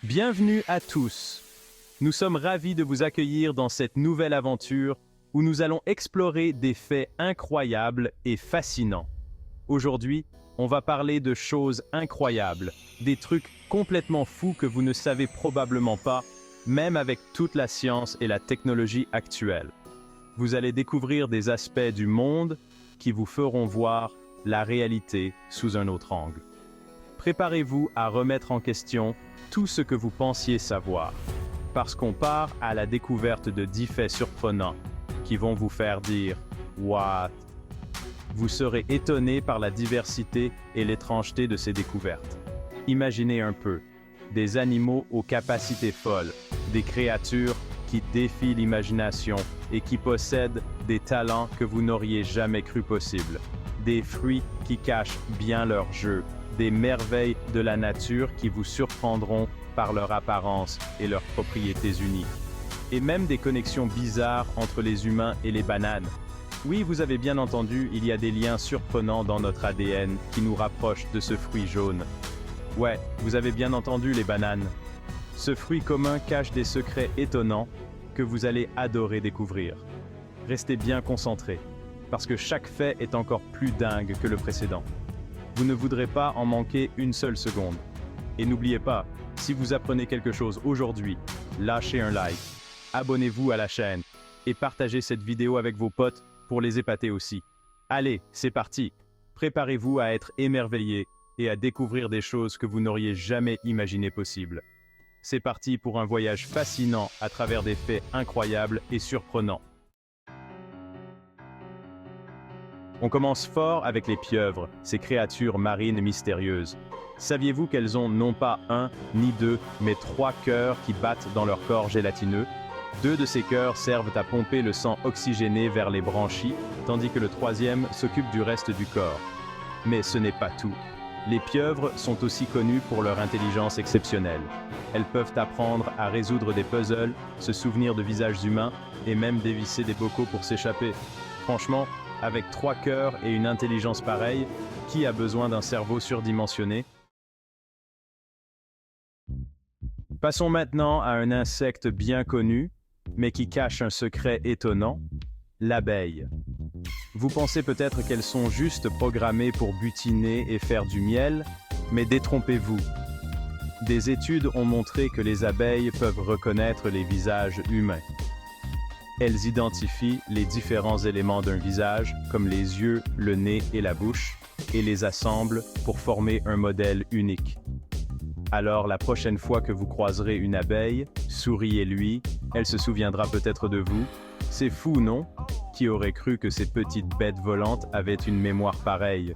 Bienvenue à tous. Nous sommes ravis de vous accueillir dans cette nouvelle aventure où nous allons explorer des faits incroyables et fascinants. Aujourd'hui, on va parler de choses incroyables, des trucs complètement fous que vous ne savez probablement pas, même avec toute la science et la technologie actuelle. Vous allez découvrir des aspects du monde qui vous feront voir la réalité sous un autre angle. Préparez-vous à remettre en question tout ce que vous pensiez savoir, parce qu'on part à la découverte de 10 faits surprenants qui vont vous faire dire « What ?» Vous serez étonné par la diversité et l'étrangeté de ces découvertes. Imaginez un peu, des animaux aux capacités folles, des créatures qui défient l'imagination et qui possèdent des talents que vous n'auriez jamais cru possibles, des fruits qui cachent bien leur jeu, des merveilles de la nature qui vous surprendront par leur apparence et leurs propriétés uniques. Et même des connexions bizarres entre les humains et les bananes. Oui, vous avez bien entendu, il y a des liens surprenants dans notre ADN qui nous rapprochent de ce fruit jaune. Ouais, vous avez bien entendu les bananes. Ce fruit commun cache des secrets étonnants que vous allez adorer découvrir. Restez bien concentrés, parce que chaque fait est encore plus dingue que le précédent. Vous ne voudrez pas en manquer une seule seconde. Et n'oubliez pas, si vous apprenez quelque chose aujourd'hui, lâchez un like, abonnez-vous à la chaîne et partagez cette vidéo avec vos potes pour les épater aussi. Allez, c'est parti! Préparez-vous à être émerveillés et à découvrir des choses que vous n'auriez jamais imaginées possibles. C'est parti pour un voyage fascinant à travers des faits incroyables et surprenants. On commence fort avec les pieuvres, ces créatures marines mystérieuses. Saviez-vous qu'elles ont non pas un ni deux, mais 3 cœurs qui battent dans leur corps gélatineux? 2 de ces cœurs servent à pomper le sang oxygéné vers les branchies, tandis que le 3e s'occupe du reste du corps. Mais ce n'est pas tout. Les pieuvres sont aussi connues pour leur intelligence exceptionnelle. Elles peuvent apprendre à résoudre des puzzles, se souvenir de visages humains et même dévisser des bocaux pour s'échapper. Franchement, avec 3 cœurs et une intelligence pareille, qui a besoin d'un cerveau surdimensionné? Passons maintenant à un insecte bien connu, mais qui cache un secret étonnant, l'abeille. Vous pensez peut-être qu'elles sont juste programmées pour butiner et faire du miel, mais détrompez-vous. Des études ont montré que les abeilles peuvent reconnaître les visages humains. Elles identifient les différents éléments d'un visage, comme les yeux, le nez et la bouche, et les assemblent pour former un modèle unique. Alors la prochaine fois que vous croiserez une abeille, souriez-lui, elle se souviendra peut-être de vous. C'est fou, non? Qui aurait cru que ces petites bêtes volantes avaient une mémoire pareille?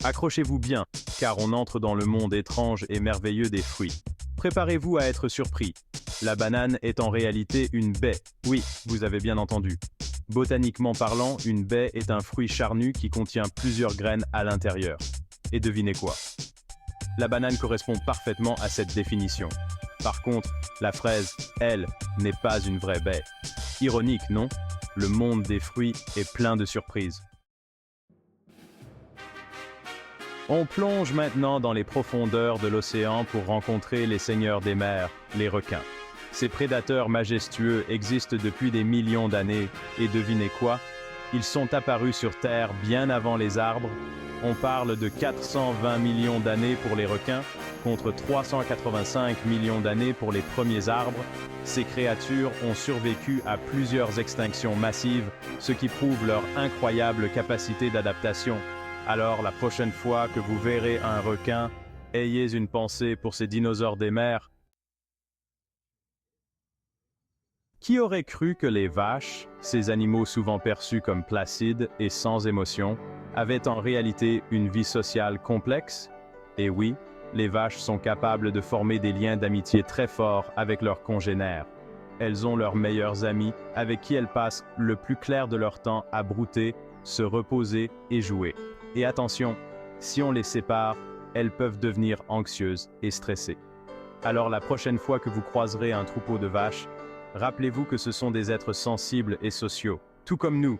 Accrochez-vous bien, car on entre dans le monde étrange et merveilleux des fruits. Préparez-vous à être surpris. La banane est en réalité une baie. Oui, vous avez bien entendu. Botaniquement parlant, une baie est un fruit charnu qui contient plusieurs graines à l'intérieur. Et devinez quoi? La banane correspond parfaitement à cette définition. Par contre, la fraise, elle, n'est pas une vraie baie. Ironique, non? Le monde des fruits est plein de surprises. On plonge maintenant dans les profondeurs de l'océan pour rencontrer les seigneurs des mers, les requins. Ces prédateurs majestueux existent depuis des millions d'années, et devinez quoi? Ils sont apparus sur Terre bien avant les arbres. On parle de 420 millions d'années pour les requins, contre 385 millions d'années pour les premiers arbres. Ces créatures ont survécu à plusieurs extinctions massives, ce qui prouve leur incroyable capacité d'adaptation. Alors, la prochaine fois que vous verrez un requin, ayez une pensée pour ces dinosaures des mers. Qui aurait cru que les vaches, ces animaux souvent perçus comme placides et sans émotion, avaient en réalité une vie sociale complexe? Et oui, les vaches sont capables de former des liens d'amitié très forts avec leurs congénères. Elles ont leurs meilleurs amis avec qui elles passent le plus clair de leur temps à brouter, se reposer et jouer. Et attention, si on les sépare, elles peuvent devenir anxieuses et stressées. Alors la prochaine fois que vous croiserez un troupeau de vaches, rappelez-vous que ce sont des êtres sensibles et sociaux, tout comme nous.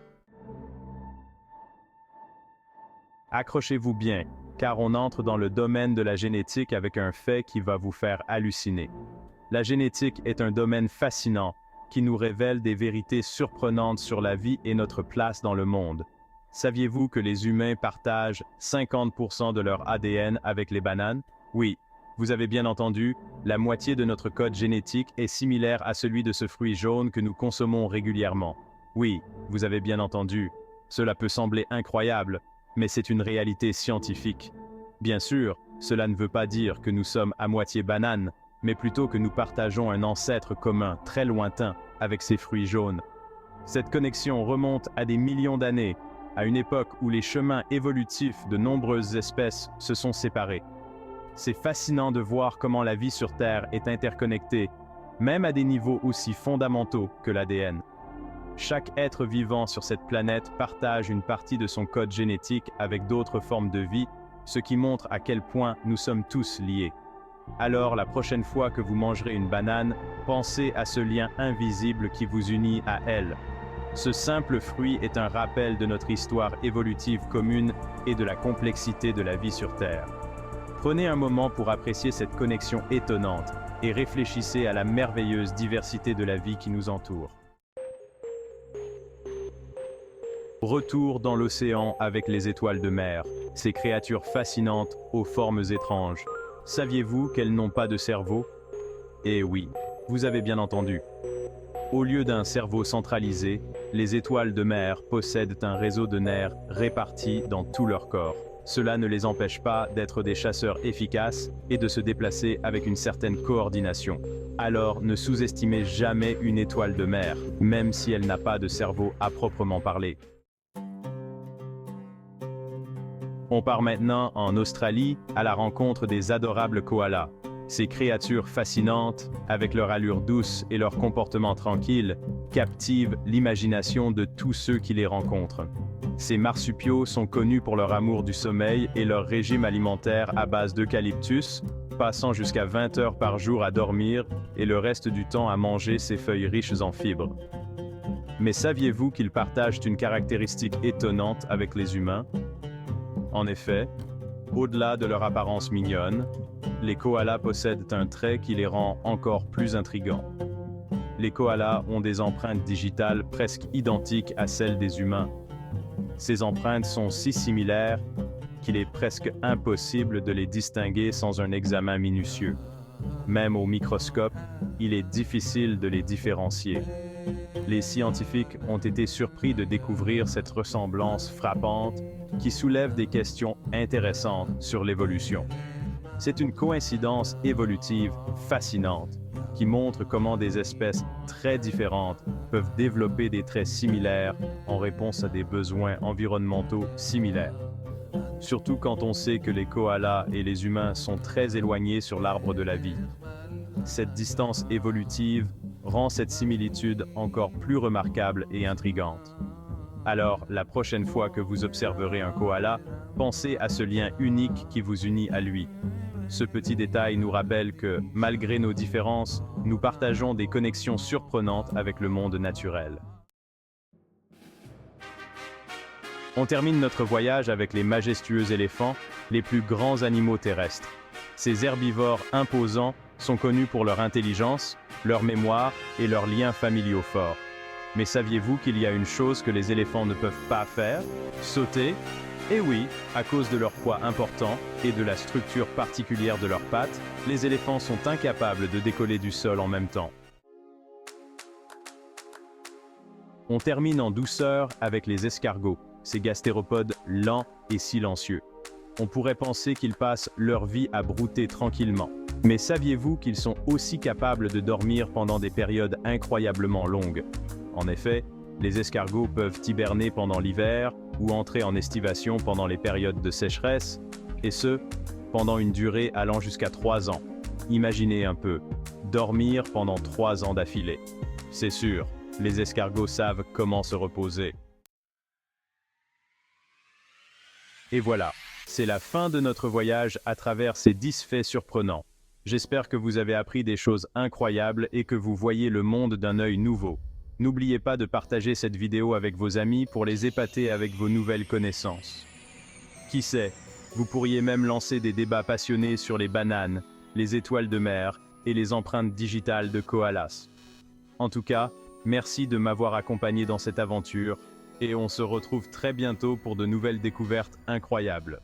Accrochez-vous bien, car on entre dans le domaine de la génétique avec un fait qui va vous faire halluciner. La génétique est un domaine fascinant qui nous révèle des vérités surprenantes sur la vie et notre place dans le monde. Saviez-vous que les humains partagent 50% de leur ADN avec les bananes? Oui, vous avez bien entendu, la moitié de notre code génétique est similaire à celui de ce fruit jaune que nous consommons régulièrement. Oui, vous avez bien entendu. Cela peut sembler incroyable, mais c'est une réalité scientifique. Bien sûr, cela ne veut pas dire que nous sommes à moitié bananes, mais plutôt que nous partageons un ancêtre commun très lointain avec ces fruits jaunes. Cette connexion remonte à des millions d'années, à une époque où les chemins évolutifs de nombreuses espèces se sont séparés. C'est fascinant de voir comment la vie sur Terre est interconnectée, même à des niveaux aussi fondamentaux que l'ADN. Chaque être vivant sur cette planète partage une partie de son code génétique avec d'autres formes de vie, ce qui montre à quel point nous sommes tous liés. Alors, la prochaine fois que vous mangerez une banane, pensez à ce lien invisible qui vous unit à elle. Ce simple fruit est un rappel de notre histoire évolutive commune et de la complexité de la vie sur Terre. Prenez un moment pour apprécier cette connexion étonnante et réfléchissez à la merveilleuse diversité de la vie qui nous entoure. Retour dans l'océan avec les étoiles de mer, ces créatures fascinantes aux formes étranges. Saviez-vous qu'elles n'ont pas de cerveau? Eh oui, vous avez bien entendu. Au lieu d'un cerveau centralisé, les étoiles de mer possèdent un réseau de nerfs répartis dans tout leur corps. Cela ne les empêche pas d'être des chasseurs efficaces et de se déplacer avec une certaine coordination. Alors, ne sous-estimez jamais une étoile de mer, même si elle n'a pas de cerveau à proprement parler. On part maintenant en Australie à la rencontre des adorables koalas. Ces créatures fascinantes, avec leur allure douce et leur comportement tranquille, captivent l'imagination de tous ceux qui les rencontrent. Ces marsupiaux sont connus pour leur amour du sommeil et leur régime alimentaire à base d'eucalyptus, passant jusqu'à 20 heures par jour à dormir et le reste du temps à manger ces feuilles riches en fibres. Mais saviez-vous qu'ils partagent une caractéristique étonnante avec les humains? En effet, au-delà de leur apparence mignonne, les koalas possèdent un trait qui les rend encore plus intrigants. Les koalas ont des empreintes digitales presque identiques à celles des humains. Ces empreintes sont si similaires qu'il est presque impossible de les distinguer sans un examen minutieux. Même au microscope, il est difficile de les différencier. Les scientifiques ont été surpris de découvrir cette ressemblance frappante qui soulève des questions intéressantes sur l'évolution. C'est une coïncidence évolutive fascinante qui montre comment des espèces très différentes peuvent développer des traits similaires en réponse à des besoins environnementaux similaires. Surtout quand on sait que les koalas et les humains sont très éloignés sur l'arbre de la vie. Cette distance évolutive rend cette similitude encore plus remarquable et intrigante. Alors, la prochaine fois que vous observerez un koala, pensez à ce lien unique qui vous unit à lui. Ce petit détail nous rappelle que, malgré nos différences, nous partageons des connexions surprenantes avec le monde naturel. On termine notre voyage avec les majestueux éléphants, les plus grands animaux terrestres. Ces herbivores imposants sont connus pour leur intelligence, leur mémoire et leurs liens familiaux forts. Mais saviez-vous qu'il y a une chose que les éléphants ne peuvent pas faire? Sauter? Et oui, à cause de leur poids important et de la structure particulière de leurs pattes, les éléphants sont incapables de décoller du sol en même temps. On termine en douceur avec les escargots, ces gastéropodes lents et silencieux. On pourrait penser qu'ils passent leur vie à brouter tranquillement. Mais saviez-vous qu'ils sont aussi capables de dormir pendant des périodes incroyablement longues? En effet, les escargots peuvent hiberner pendant l'hiver ou entrer en estivation pendant les périodes de sécheresse, et ce, pendant une durée allant jusqu'à 3 ans. Imaginez un peu, dormir pendant 3 ans d'affilée. C'est sûr, les escargots savent comment se reposer. Et voilà, c'est la fin de notre voyage à travers ces 10 faits surprenants. J'espère que vous avez appris des choses incroyables et que vous voyez le monde d'un œil nouveau. N'oubliez pas de partager cette vidéo avec vos amis pour les épater avec vos nouvelles connaissances. Qui sait, Vous pourriez même lancer des débats passionnés sur les bananes, les étoiles de mer et les empreintes digitales de koalas. En tout cas, merci de m'avoir accompagné dans cette aventure, et on se retrouve très bientôt pour de nouvelles découvertes incroyables.